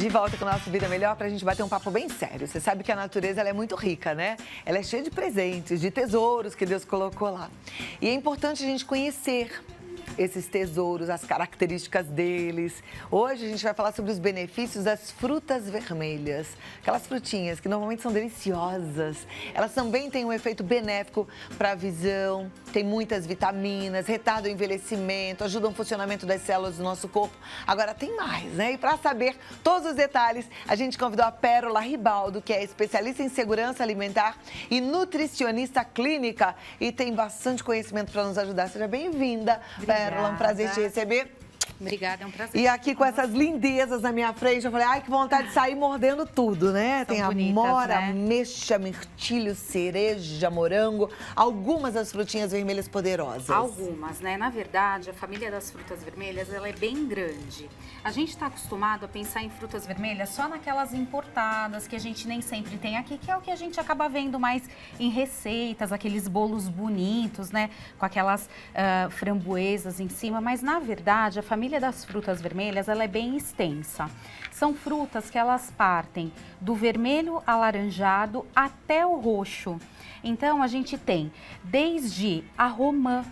De volta com o nosso Vida Melhor para a gente bater um papo bem sério. Você sabe que a natureza ela é muito rica, né? Ela é cheia de presentes, de tesouros que Deus colocou lá. E é importante a gente conhecer esses tesouros, as características deles. Hoje a gente vai falar sobre os benefícios das frutas vermelhas. Aquelas frutinhas que normalmente são deliciosas. Elas também têm um efeito benéfico para a visão, tem muitas vitaminas, retardam o envelhecimento, ajudam o funcionamento das células do nosso corpo. Agora tem mais, né? E para saber todos os detalhes, a gente convidou a Pérola Ribaldo, que é especialista em segurança alimentar e nutricionista clínica e tem bastante conhecimento para nos ajudar. Seja bem-vinda, Pérola. É um prazer te receber. Obrigada, é um prazer. E aqui com essas lindezas na minha frente, eu falei, ai, que vontade de sair mordendo tudo, né? São tem bonitas, amora, né? ameixa, mirtilho, cereja, morango, algumas das frutinhas vermelhas poderosas. Algumas, né? Na verdade, a família das frutas vermelhas, ela é bem grande. A gente está acostumado a pensar em frutas vermelhas só naquelas importadas, que a gente nem sempre tem aqui, que é o que a gente acaba vendo mais em receitas, aqueles bolos bonitos, né? Com aquelas framboesas em cima, mas na verdade, a família das frutas vermelhas, ela é bem extensa. São frutas que elas partem do vermelho alaranjado até o roxo. Então, a gente tem desde a romã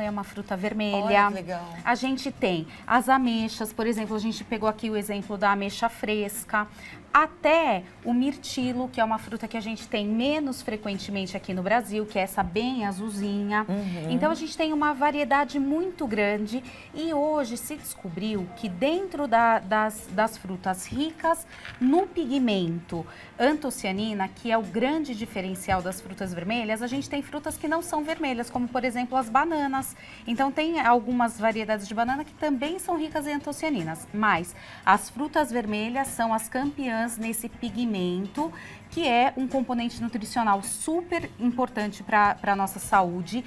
é uma fruta vermelha. Olha que legal. A gente tem as ameixas, por exemplo, a gente pegou aqui o exemplo da ameixa fresca, até o mirtilo, que é uma fruta que a gente tem menos frequentemente aqui no Brasil, que é essa bem azulzinha. Então, a gente tem uma variedade muito grande e hoje se descobriu que dentro das frutas ricas no pigmento antocianina, que é o grande diferencial das frutas vermelhas, a gente tem frutas que não são vermelhas, como por exemplo as bananas. Então, tem algumas variedades de banana que também são ricas em antocianinas, mas as frutas vermelhas são as campeãs nesse pigmento, que é um componente nutricional super importante para a nossa saúde.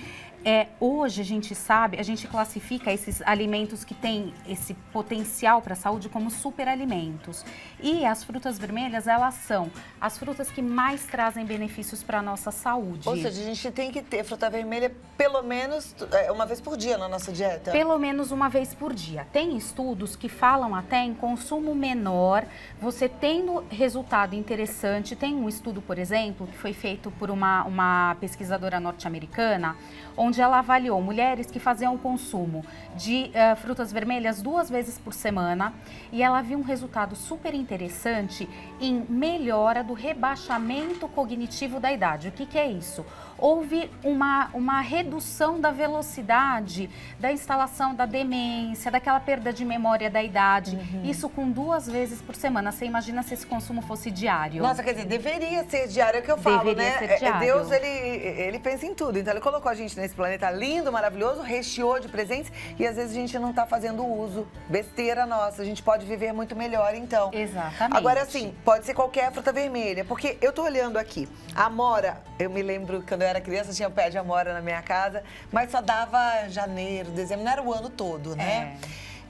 Hoje a gente sabe, a gente classifica esses alimentos que têm esse potencial para a saúde como superalimentos. E as frutas vermelhas, elas são as frutas que mais trazem benefícios para a nossa saúde. Ou seja, a gente tem que ter fruta vermelha pelo menos uma vez por dia na nossa dieta? Pelo menos uma vez por dia. Tem estudos que falam até em consumo menor, você tendo resultado interessante. Tem um estudo, por exemplo, que foi feito por uma pesquisadora norte-americana, onde ela avaliou mulheres que faziam o consumo de frutas vermelhas 2 vezes por semana e ela viu um resultado super interessante em melhora do rebaixamento cognitivo da idade. O que é isso? Houve uma redução da velocidade da instalação da demência, daquela perda de memória da idade. Isso com 2 vezes por semana. Você imagina se esse consumo fosse diário? Nossa, quer dizer, deveria ser diário, é o que eu falo, Deveria né? ser diário. Deus, ele pensa em tudo. Então, ele colocou a gente nesse planeta lindo, maravilhoso, recheou de presentes e às vezes a gente não tá fazendo uso. Besteira nossa, a gente pode viver muito melhor, então. Exatamente. Agora, assim, pode ser qualquer fruta vermelha, porque eu tô olhando aqui, a amora, eu me lembro quando eu era criança, tinha um pé de amora na minha casa, mas só dava janeiro, dezembro, não era o ano todo, né?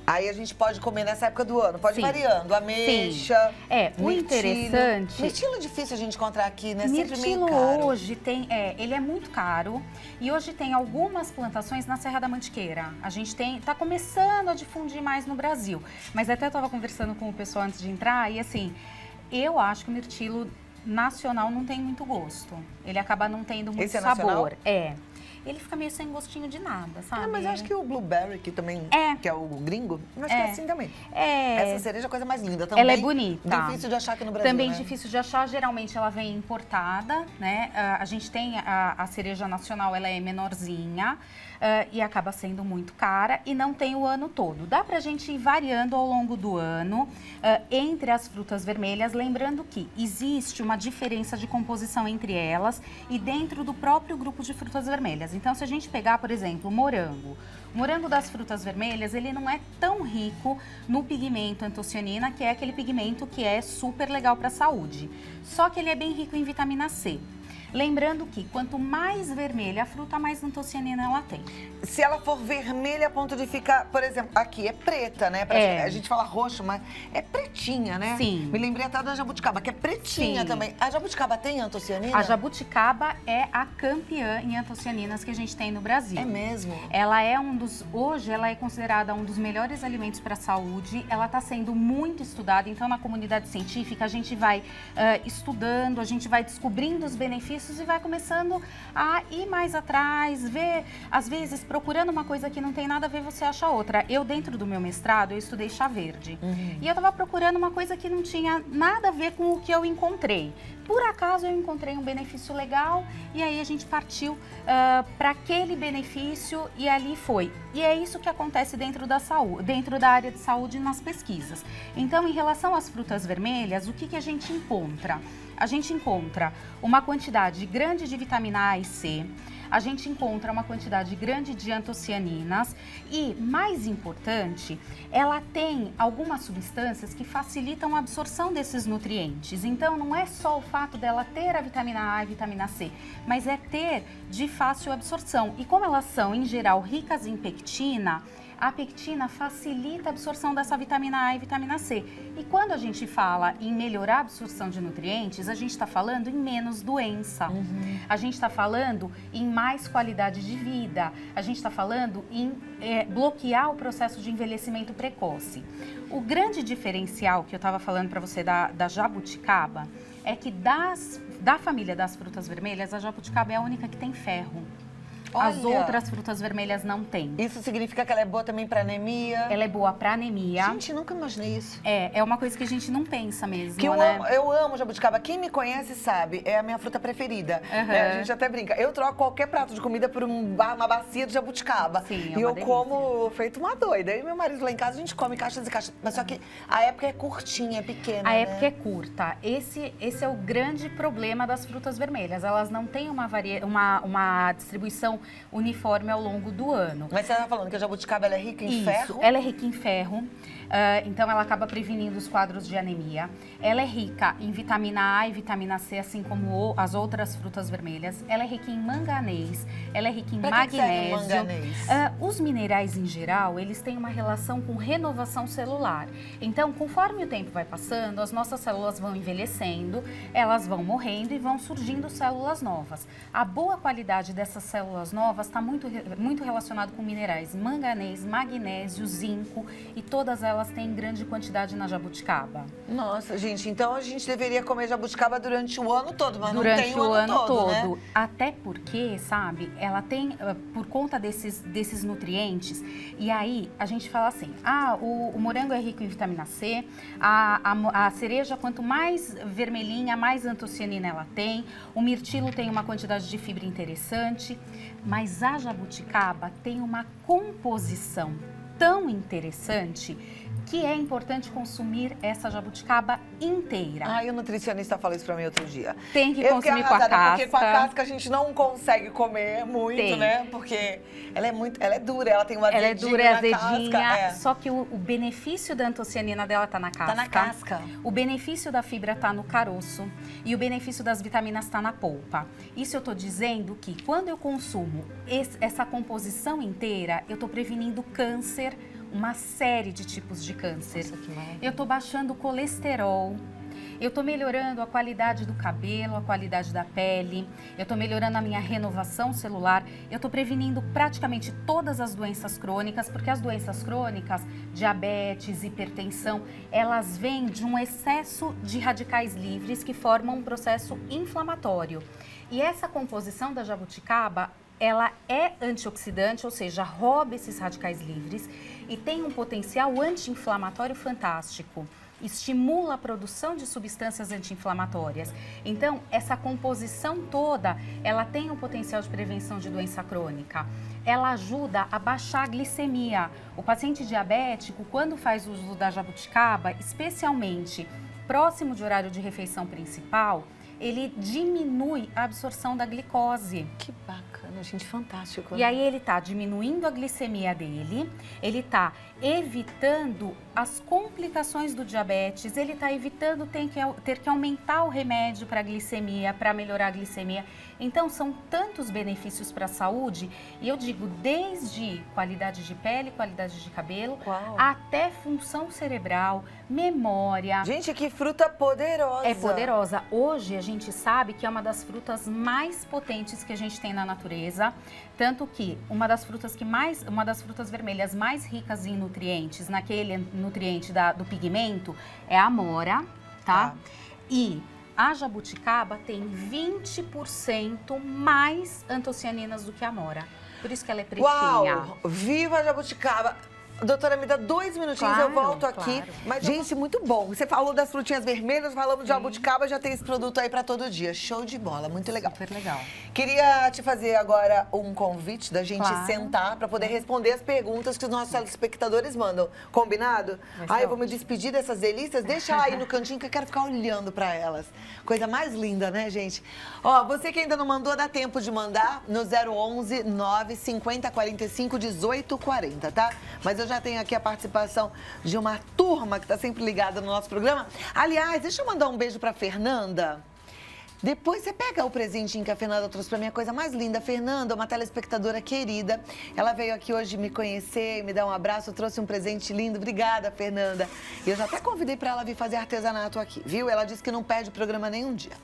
Aí a gente pode comer nessa época do ano, pode ir variando, ameixa, o interessante... Mirtilo é difícil a gente encontrar aqui, né? Sempre meio Mirtilo caro. hoje tem, ele é muito caro e hoje tem algumas plantações na Serra da Mantiqueira. A gente tá começando a difundir mais no Brasil, mas até eu estava conversando com o pessoal antes de entrar e assim, eu acho que o mirtilo nacional não tem muito gosto. Ele acaba não tendo muito Esse é sabor. nacional? Ele fica meio sem gostinho de nada, sabe? Mas eu acho que o blueberry, que também, que é o gringo, eu acho que é assim também. Essa cereja é a coisa mais linda também. Ela é bonita. Difícil de achar aqui no Brasil, Também né? difícil de achar, geralmente ela vem importada, né? A gente tem a cereja nacional, ela é menorzinha e acaba sendo muito cara e não tem o ano todo. Dá pra gente ir variando ao longo do ano entre as frutas vermelhas, lembrando que existe uma diferença de composição entre elas e dentro do próprio grupo de frutas vermelhas. Então, se a gente pegar, por exemplo, o morango das frutas vermelhas, ele não é tão rico no pigmento antocianina, que é aquele pigmento que é super legal para a saúde. Só que ele é bem rico em vitamina C. Lembrando que quanto mais vermelha a fruta, mais antocianina ela tem. Se ela for vermelha a ponto de ficar, por exemplo, aqui é preta, né? A gente fala roxo, mas é pretinha, né? Sim. Me lembrei até da jabuticaba, que é pretinha também. A jabuticaba tem antocianina? A jabuticaba é a campeã em antocianinas que a gente tem no Brasil. É mesmo? Ela é hoje ela é considerada um dos melhores alimentos para a saúde. Ela está sendo muito estudada, então na comunidade científica a gente vai estudando, a gente vai descobrindo os benefícios e vai começando a ir mais atrás, ver, às vezes procurando uma coisa que não tem nada a ver, você acha outra. Eu, dentro do meu mestrado, eu estudei chá verde. E eu estava procurando uma coisa que não tinha nada a ver com o que eu encontrei. Por acaso eu encontrei um benefício legal e aí a gente partiu para aquele benefício e ali foi. E é isso que acontece dentro da saúde, dentro da área de saúde nas pesquisas. Então, em relação às frutas vermelhas, o que a gente encontra? A gente encontra uma quantidade grande de vitamina A e C, a gente encontra uma quantidade grande de antocianinas e, mais importante, ela tem algumas substâncias que facilitam a absorção desses nutrientes. Então, não é só o fato dela ter a vitamina A e a vitamina C, mas é ter de fácil absorção. E como elas são, em geral, ricas em pectina, a pectina facilita a absorção dessa vitamina A e vitamina C. E quando a gente fala em melhorar a absorção de nutrientes, a gente está falando em menos doença. A gente está falando em mais qualidade de vida. A gente está falando em bloquear o processo de envelhecimento precoce. O grande diferencial que eu estava falando para você da jabuticaba é que da família das frutas vermelhas, a jabuticaba é a única que tem ferro. As outras frutas vermelhas não têm. Isso significa que ela é boa também para anemia? Ela é boa para anemia. Gente, nunca imaginei isso. É uma coisa que a gente não pensa mesmo, Que né? eu amo jabuticaba. Quem me conhece sabe, é a minha fruta preferida. A gente até brinca. Eu troco qualquer prato de comida por uma bacia de jabuticaba. Sim, e eu como feito uma doida. Eu e meu marido lá em casa, a gente come caixas e caixas. Mas só que a época é curtinha, é pequena, A época é curta. Esse é o grande problema das frutas vermelhas. Elas não têm uma distribuição uniforme ao longo do ano. Mas você estava falando que a jabuticaba ela é rica em ferro? Ela é rica em ferro, então ela acaba prevenindo os quadros de anemia. Ela é rica em vitamina A e vitamina C, assim como as outras frutas vermelhas. Ela é rica em manganês, ela é rica em magnésio. Que serve o manganês? Os minerais, em geral, eles têm uma relação com renovação celular. Então, conforme o tempo vai passando, as nossas células vão envelhecendo, elas vão morrendo e vão surgindo células novas. A boa qualidade dessas células novas está muito relacionado com minerais manganês, magnésio, zinco e todas elas têm grande quantidade na jabuticaba. Nossa, gente, então a gente deveria comer jabuticaba durante o ano todo, mas durante não tem o ano todo, né? Até porque, sabe, ela tem, por conta desses nutrientes, e aí a gente fala assim, o morango é rico em vitamina C, a cereja, quanto mais vermelhinha, mais antocianina ela tem, o mirtilo tem uma quantidade de fibra interessante, mas a jabuticaba tem uma composição tão interessante que é importante consumir essa jabuticaba inteira. E o nutricionista falou isso pra mim outro dia. Tem que consumir com a casca. Porque com a casca a gente não consegue comer muito, né? Porque ela é dura, ela tem uma azedinha. Ela é dura e azedinha, casca, só que o benefício da antocianina dela tá na casca. Tá na casca. O benefício da fibra tá no caroço e o benefício das vitaminas tá na polpa. Isso eu tô dizendo que quando eu consumo essa composição inteira, eu tô prevenindo câncer, uma série de tipos de câncer. Nossa, que maravilha. Eu tô baixando o colesterol. Eu tô melhorando a qualidade do cabelo, a qualidade da pele. Eu tô melhorando a minha renovação celular. Eu tô prevenindo praticamente todas as doenças crônicas, porque as doenças crônicas, diabetes, hipertensão, elas vêm de um excesso de radicais livres que formam um processo inflamatório. E essa composição da jabuticaba, ela é antioxidante, ou seja, rouba esses radicais livres e tem um potencial anti-inflamatório fantástico. Estimula a produção de substâncias anti-inflamatórias. Então, essa composição toda, ela tem um potencial de prevenção de doença crônica. Ela ajuda a baixar a glicemia. O paciente diabético, quando faz uso da jabuticaba, especialmente próximo de horário de refeição principal, ele diminui a absorção da glicose. Que bacana, gente, fantástico. E aí ele tá diminuindo a glicemia dele, ele tá evitando as complicações do diabetes, ele tá evitando ter que aumentar o remédio para glicemia, para melhorar a glicemia. Então, são tantos benefícios para a saúde, e eu digo desde qualidade de pele, qualidade de cabelo, até função cerebral, memória. Gente, que fruta poderosa! É poderosa. Hoje a gente sabe que é uma das frutas mais potentes que a gente tem na natureza, tanto que uma das frutas vermelhas mais ricas em nutrientes, naquele nutriente do pigmento, é a amora, tá? E a jabuticaba tem 20% mais antocianinas do que a amora. Por isso que ela é pretinha. Uau! Viva a jabuticaba! Doutora, me dá 2 minutinhos, eu volto aqui. Mas, gente, muito bom. Você falou das frutinhas vermelhas, falamos de jabuticaba, já tem esse produto aí pra todo dia. Show de bola, muito legal. Super legal. Queria te fazer agora um convite da gente sentar pra poder responder as perguntas que os nossos telespectadores mandam. Combinado? Eu vou me despedir dessas delícias. Deixa ela aí no cantinho que eu quero ficar olhando pra elas. Coisa mais linda, né, gente? Ó, você que ainda não mandou, dá tempo de mandar no 011 950 45 18 40, tá? Mas eu já tenho aqui a participação de uma turma que está sempre ligada no nosso programa. Aliás, deixa eu mandar um beijo para Fernanda. Depois você pega o presentinho que a Fernanda trouxe para mim, a coisa mais linda. A Fernanda, uma telespectadora querida, ela veio aqui hoje me conhecer, me dar um abraço, trouxe um presente lindo. Obrigada, Fernanda. E eu já até convidei para ela vir fazer artesanato aqui, viu? Ela disse que não perde o programa nenhum dia.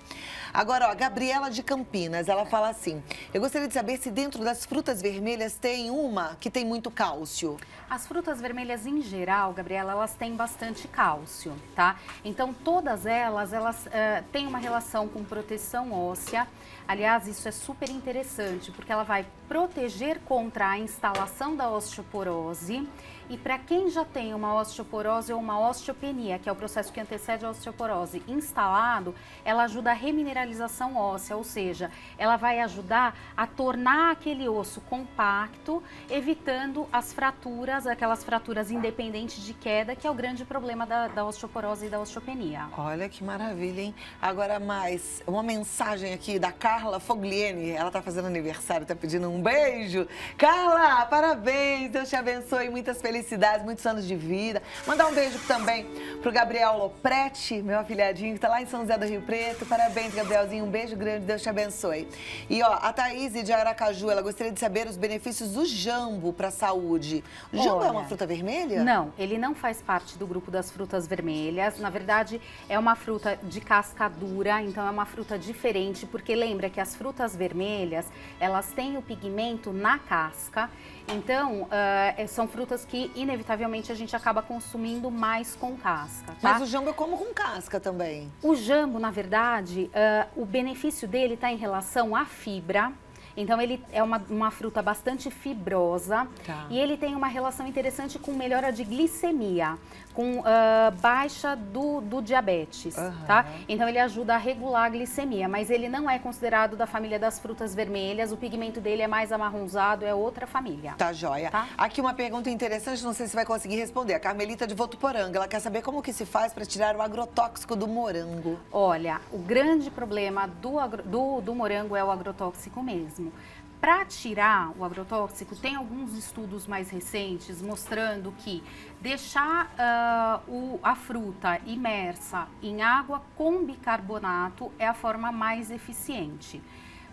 Agora, ó, Gabriela de Campinas, ela fala assim: eu gostaria de saber se dentro das frutas vermelhas tem uma que tem muito cálcio. As frutas vermelhas em geral, Gabriela, elas têm bastante cálcio, tá? Então, todas elas têm uma relação com proteção óssea. Aliás, isso é super interessante, porque ela vai proteger contra a instalação da osteoporose. E para quem já tem uma osteoporose ou uma osteopenia, que é o processo que antecede a osteoporose, instalado, ela ajuda a remineralização óssea, ou seja, ela vai ajudar a tornar aquele osso compacto, evitando as fraturas, aquelas fraturas independentes de queda, que é o grande problema da osteoporose e da osteopenia. Olha que maravilha, hein? Agora mais uma mensagem aqui da Carla Fogliene. Ela tá fazendo aniversário, tá pedindo um beijo. Carla, parabéns, Deus te abençoe, muitas felicidades, muitos anos de vida. Mandar um beijo também pro Gabriel Lopretti, meu afilhadinho, que tá lá em São José do Rio Preto. Parabéns, Gabrielzinho, um beijo grande, Deus te abençoe. E ó, a Thaís de Aracaju, ela gostaria de saber os benefícios do jambo pra saúde. O jambo é uma fruta vermelha? Não, ele não faz parte do grupo das frutas vermelhas. Na verdade, é uma fruta de casca dura, então é uma fruta diferente, porque lembra que as frutas vermelhas, elas têm o pigmento na casca. Então, são frutas que, inevitavelmente, a gente acaba consumindo mais com casca, tá? Mas o jambo eu como com casca também. O jambo, na verdade, o benefício dele está em relação à fibra. Então, ele é uma fruta bastante fibrosa e ele tem uma relação interessante com melhora de glicemia, com baixa do diabetes, tá? Então, ele ajuda a regular a glicemia, mas ele não é considerado da família das frutas vermelhas, o pigmento dele é mais amarronzado, é outra família. Tá joia. Tá? Aqui uma pergunta interessante, não sei se vai conseguir responder. A Carmelita de Votuporanga, ela quer saber como que se faz para tirar o agrotóxico do morango. Olha, o grande problema do morango é o agrotóxico mesmo. Para tirar o agrotóxico, tem alguns estudos mais recentes mostrando que deixar a fruta imersa em água com bicarbonato é a forma mais eficiente.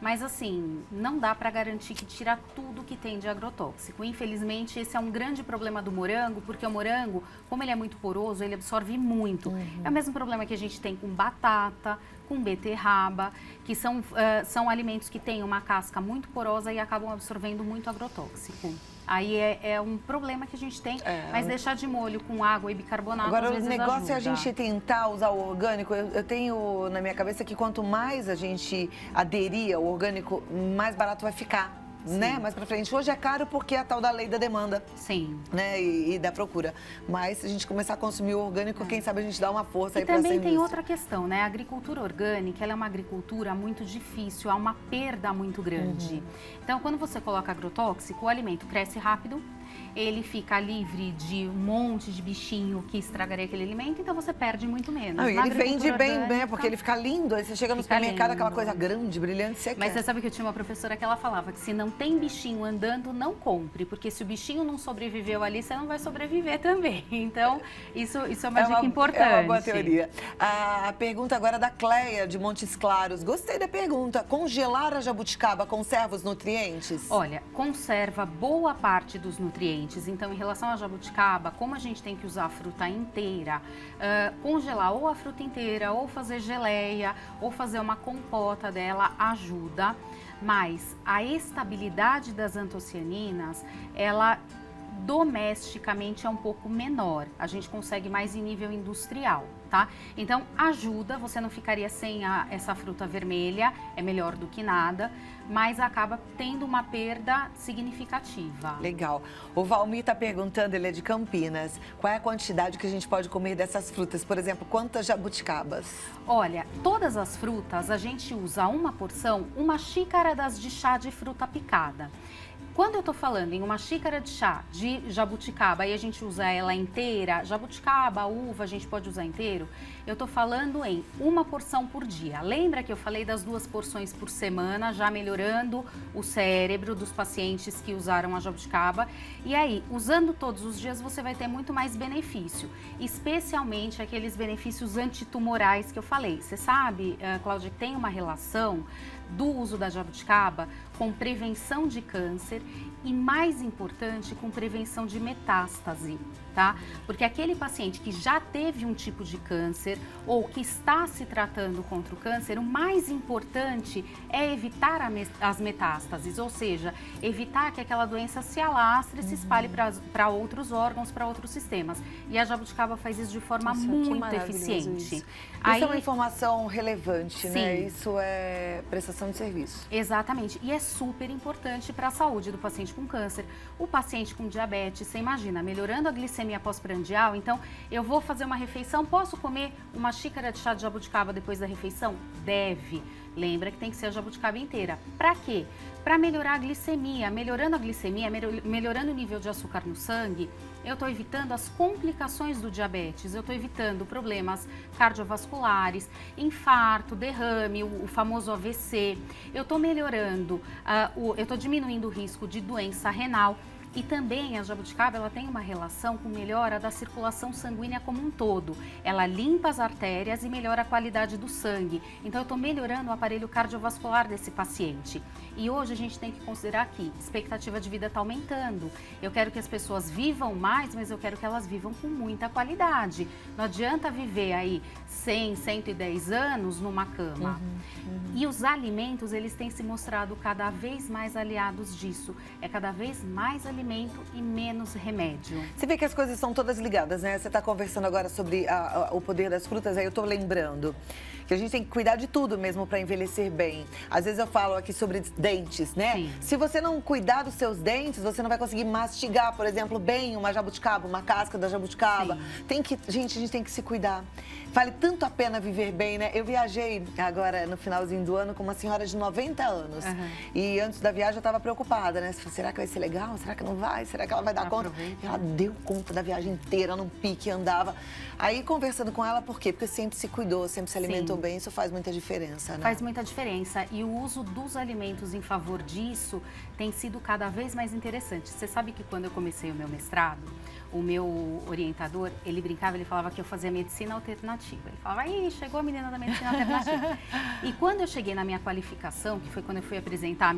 Mas assim, não dá para garantir que tira tudo que tem de agrotóxico. Infelizmente, esse é um grande problema do morango, porque o morango, como ele é muito poroso, ele absorve muito. É o mesmo problema que a gente tem com batata, com beterraba, que são alimentos que têm uma casca muito porosa e acabam absorvendo muito agrotóxico. Aí é um problema que a gente tem, mas deixar de molho com água e bicarbonato agora, às vezes o negócio ajuda. É a gente tentar usar o orgânico. Eu tenho na minha cabeça que quanto mais a gente aderir ao orgânico, mais barato vai ficar. Né? Mais pra frente. Hoje é caro porque é a tal da lei da demanda. Sim. Né? E da procura. Mas se a gente começar a consumir o orgânico, quem sabe a gente dá uma força aí pra essa indústria. E também tem outra questão, né? A agricultura orgânica, ela é uma agricultura muito difícil, há uma perda muito grande. Então, quando você coloca agrotóxico, o alimento cresce rápido, ele fica livre de um monte de bichinho que estragaria aquele alimento, então você perde muito menos. Não, e Na ele vende bem, agricultura né? Porque ele fica lindo, aí você chega no Fica supermercado, aquela lindo. coisa grande, brilhante, você Mas quer. você sabe que eu tinha uma professora que ela falava que se não tem bichinho andando, não compre, porque se o bichinho não sobreviveu ali, você não vai sobreviver também. Então, isso é uma dica importante. É uma boa teoria. A pergunta agora é da Cleia, de Montes Claros. Gostei da pergunta. Congelar a jabuticaba conserva os nutrientes? Olha, conserva boa parte dos nutrientes. Então, em relação à jabuticaba, como a gente tem que usar a fruta inteira, congelar ou a fruta inteira, ou fazer geleia, ou fazer uma compota dela ajuda. Mas a estabilidade das antocianinas, ela domesticamente é um pouco menor. A gente consegue mais em nível industrial, tá? Então, ajuda, você não ficaria sem essa fruta vermelha, é melhor do que nada, mas acaba tendo uma perda significativa. Legal. O Valmir está perguntando, ele é de Campinas, qual é a quantidade que a gente pode comer dessas frutas? Por exemplo, quantas jabuticabas? Olha, todas as frutas, a gente usa uma porção, uma xícara de chá de fruta picada. Quando eu tô falando em uma xícara de chá de jabuticaba e a gente usa ela inteira, jabuticaba, uva, a gente pode usar inteiro, eu tô falando em uma porção por dia. Lembra que eu falei das 2 porções por semana, já melhorando o cérebro dos pacientes que usaram a jabuticaba? E aí, usando todos os dias, você vai ter muito mais benefício, especialmente aqueles benefícios antitumorais que eu falei. Você sabe, Cláudia, que tem uma relação do uso da jabuticaba com prevenção de câncer e, mais importante, com prevenção de metástase, tá? Porque aquele paciente que já teve um tipo de câncer ou que está se tratando contra o câncer, o mais importante é evitar as metástases, ou seja, evitar que aquela doença se alastre e se espalhe para outros órgãos, para outros sistemas. E a jabuticaba faz isso de forma muito eficiente. Isso é uma informação relevante, né? Sim. Isso é prestação de serviço. Exatamente. E é super importante para a saúde do paciente com câncer. O paciente com diabetes, você imagina, melhorando a glicemia pós-prandial, então eu vou fazer uma refeição, posso comer uma xícara de chá de jabuticaba depois da refeição? Deve. Lembra que tem que ser a jabuticaba inteira. Para quê? Para melhorar a glicemia. Melhorando a glicemia, melhorando o nível de açúcar no sangue, eu estou evitando as complicações do diabetes, eu estou evitando problemas cardiovasculares, infarto, derrame, o famoso AVC. Eu estou melhorando, eu estou diminuindo o risco de doença renal. E também a jabuticaba, ela tem uma relação com melhora da circulação sanguínea como um todo. Ela limpa as artérias e melhora a qualidade do sangue. Então, eu estou melhorando o aparelho cardiovascular desse paciente. E hoje a gente tem que considerar que a expectativa de vida está aumentando. Eu quero que as pessoas vivam mais, mas eu quero que elas vivam com muita qualidade. Não adianta viver aí 100, 110 anos numa cama. E os alimentos, eles têm se mostrado cada vez mais aliados disso. É cada vez mais alimento e menos remédio. Você vê que as coisas são todas ligadas, né? Você está conversando agora sobre o poder das frutas, aí eu estou lembrando que a gente tem que cuidar de tudo mesmo para envelhecer bem. Às vezes eu falo aqui sobre dentes, né? Sim. Se você não cuidar dos seus dentes, você não vai conseguir mastigar, por exemplo, bem uma jabuticaba, uma casca da jabuticaba. Gente, a gente tem que se cuidar. Vale tanto a pena viver bem, né? Eu viajei agora no finalzinho do ano com uma senhora de 90 anos. E antes da viagem eu estava preocupada, né? Será que vai ser legal? Será que não vai? Será que ela vai dar conta? E ela deu conta da viagem inteira, num pique, andava. Aí, conversando com ela, por quê? Porque sempre se cuidou, sempre se alimentou bem. Isso faz muita diferença, né? Faz muita diferença. E o uso dos alimentos em favor disso tem sido cada vez mais interessante. Você sabe que quando eu comecei o meu mestrado, o meu orientador, ele brincava, ele falava que eu fazia medicina alternativa. Ele falava, aí, chegou a menina da medicina alternativa. E quando eu cheguei na minha qualificação, que foi quando eu fui apresentar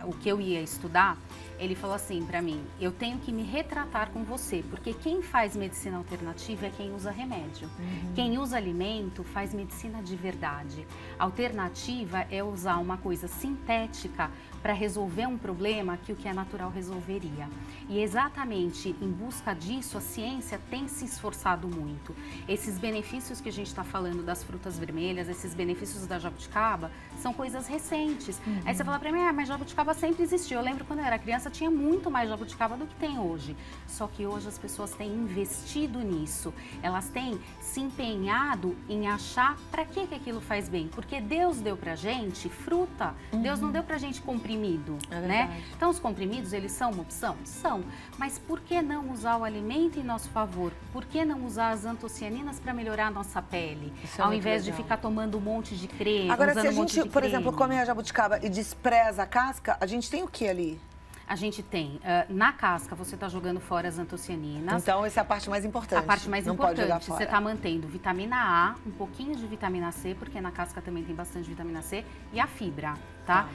o que eu ia estudar, ele falou assim para mim, eu tenho que me retratar com você, porque quem faz medicina alternativa é quem usa remédio. Quem usa alimento faz medicina de verdade. Alternativa é usar uma coisa sintética para resolver um problema que o que é natural resolveria. E exatamente em busca disso, a ciência tem se esforçado muito. Esses benefícios que a gente está falando das frutas vermelhas, esses benefícios da jabuticaba, são coisas recentes. Aí você fala para mim, mas jabuticaba sempre existiu. Eu lembro quando eu era criança, tinha muito mais jabuticaba do que tem hoje. Só que hoje as pessoas têm investido nisso. Elas têm se empenhado em achar para que aquilo faz bem. Porque Deus deu pra gente fruta, Deus não deu pra gente comprimido, né? Então os comprimidos, eles são uma opção? São. Mas por que não usar o alimento em nosso favor? Por que não usar as antocianinas para melhorar a nossa pele? Ao invés de ficar tomando um monte de creme, Agora, se a um monte gente, de por creme. exemplo, come a jabuticaba e despreza a casca, a gente tem o que ali? A gente tem, na casca, você está jogando fora as antocianinas. Então, essa é a parte mais importante. A parte mais não importante, pode jogar fora. você está mantendo vitamina A, um pouquinho de vitamina C, porque na casca também tem bastante vitamina C, e a fibra, tá?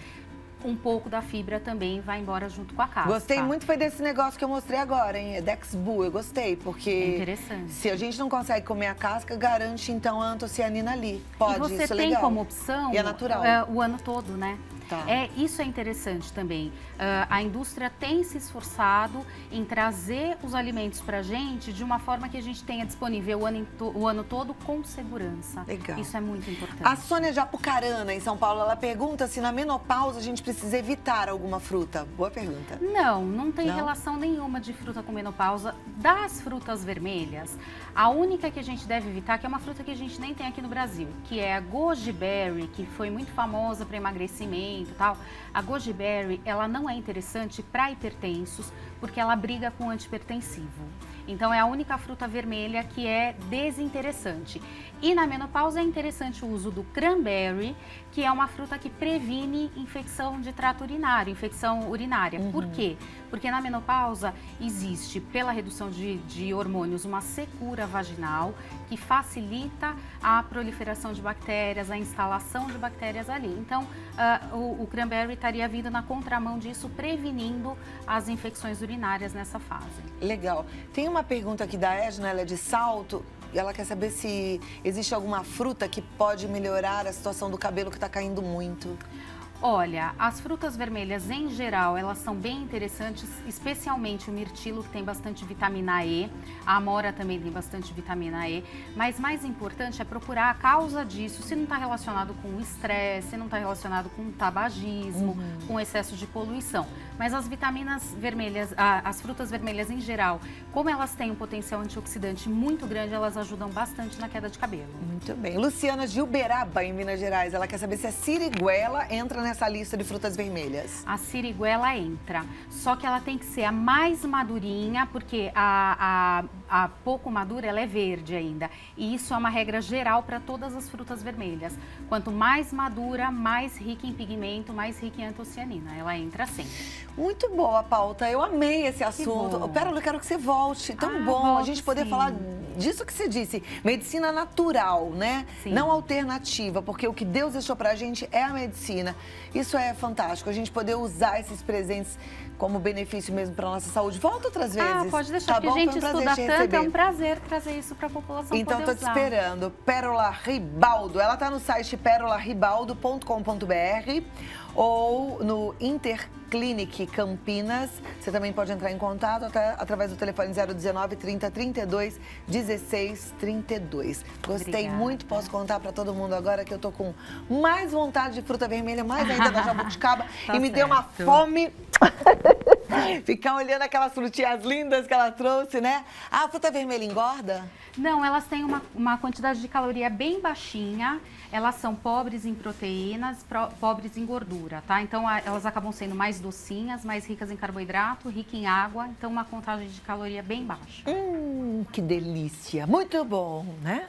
Um pouco da fibra também vai embora junto com a casca. Gostei muito foi desse negócio que eu mostrei agora, hein? Dexbu, eu gostei, porque É interessante. Se a gente não consegue comer a casca, garante então a antocianina ali. Pode, e você isso é tem legal. como opção E é natural. O ano todo, né? Tá. Isso é interessante também. A indústria tem se esforçado em trazer os alimentos para a gente de uma forma que a gente tenha disponível o ano todo com segurança. Legal. Isso é muito importante. A Sônia Japucarana, em São Paulo, ela pergunta se na menopausa a gente precisa evitar alguma fruta. Boa pergunta. Não tem Não? relação nenhuma de fruta com menopausa. Das frutas vermelhas, a única que a gente deve evitar, que é uma fruta que a gente nem tem aqui no Brasil, que é a goji berry, que foi muito famosa para emagrecimento e tal. A goji berry, ela não é interessante para hipertensos, porque ela briga com o antihipertensivo. Então, é a única fruta vermelha que é desinteressante. E na menopausa é interessante o uso do cranberry, que é uma fruta que previne infecção de trato urinário, infecção urinária. Por quê? Porque na menopausa existe, pela redução de hormônios, uma secura vaginal que facilita a proliferação de bactérias, a instalação de bactérias ali. Então, o cranberry estaria vindo na contramão disso, prevenindo as infecções urinárias nessa fase. Legal. Tem uma pergunta aqui da Edna, ela é de Salto, e ela quer saber se existe alguma fruta que pode melhorar a situação do cabelo que está caindo muito. Olha, as frutas vermelhas em geral, elas são bem interessantes, especialmente o mirtilo, que tem bastante vitamina E, a amora também tem bastante vitamina E, mas mais importante é procurar a causa disso, se não está relacionado com o estresse, se não está relacionado com o tabagismo, com excesso de poluição. Mas as vitaminas vermelhas, as frutas vermelhas em geral, como elas têm um potencial antioxidante muito grande, elas ajudam bastante na queda de cabelo. Muito bem. Luciana de Uberaba, em Minas Gerais, ela quer saber se a siriguela entra nessa lista de frutas vermelhas. A siriguela entra, só que ela tem que ser a mais madurinha, porque a pouco madura ela é verde ainda. E isso é uma regra geral para todas as frutas vermelhas. Quanto mais madura, mais rica em pigmento, mais rica em antocianina. Ela entra sempre. Muito boa a pauta, eu amei esse assunto. bom. Pérola, eu quero que você volte. Tão bom a volto gente poder sim. falar disso que você disse. Medicina natural, né? Sim. Não alternativa, porque o que Deus deixou pra gente é a medicina. Isso é fantástico, a gente poder usar esses presentes como benefício mesmo para nossa saúde. Volta outras vezes. Pode deixar, tá porque bom? a gente Foi um prazer estuda te tanto, é receber. um prazer trazer isso para a população Então, poder tô te usar. esperando. Pérola Ribaldo. Ela tá no site perolaribaldo.com.br ou no Interclinic Campinas. Você também pode entrar em contato através do telefone 019 30 32 16 32. Gostei Obrigada. muito. Posso contar para todo mundo agora que eu tô com mais vontade de fruta vermelha, mais ainda da jabuticaba. Tá e me deu uma certo. fome. Ficar olhando aquelas frutinhas lindas que ela trouxe, né? Ah, a fruta vermelha engorda? Não, elas têm uma quantidade de caloria bem baixinha, elas são pobres em proteínas, pobres em gordura, tá? Então, elas acabam sendo mais docinhas, mais ricas em carboidrato, rica em água, então uma contagem de caloria bem baixa. Que delícia! Muito bom, né?